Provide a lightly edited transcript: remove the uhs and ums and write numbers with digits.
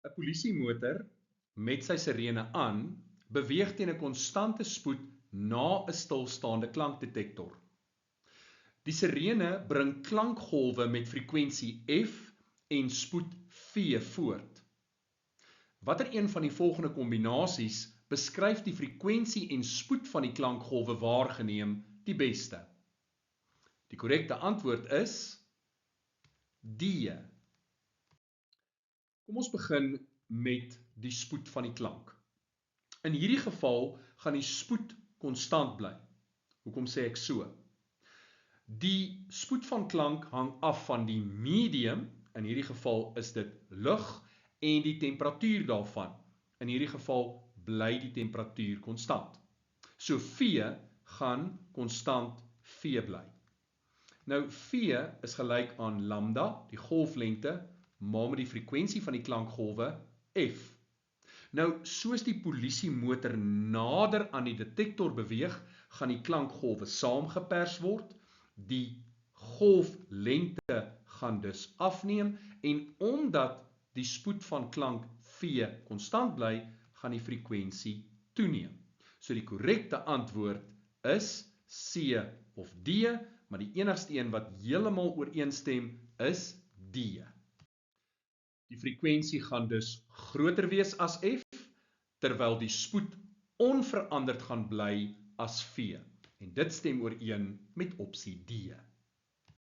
'n Polisiemotor met sy sirene aan beweeg teen 'n konstante spoed na 'n stilstaande klankdetektor. Die sirene bring klankgolwe met frekwensie F en spoed V voort. Watter een van die volgende kombinasies beskryf die frekwensie en spoed van die klankgolwe waargeneem die beste? Die korrekte antwoord is D. Kom ons begin met die spoed van die klank. In hierdie geval gaan die spoed konstant bly. Hoekom sê ek so? Die spoed van klank hang af van die medium, in hierdie geval is dit lig, en die temperatuur daarvan. In hierdie geval bly die temperatuur konstant. So V gaan konstant V bly. Nou V is gelyk aan lambda, die golflengte, maal met die frekwensie van die klankgolwe F. Nou, soos die polisiemotor nader aan die detektor beweeg, gaan die klankgolwe saamgepers word, die golflengte gaan dus afneem, en omdat die spoed van klank V konstant bly, gaan die frekwensie toeneem. So die korrekte antwoord is C of D, maar die enigste een wat heeltemal ooreenstem is D. Die frekwensie gaan dus groter wees as F, terwyl die spoed onveranderd gaan bly as V. En dit stem ooreen met opsie D.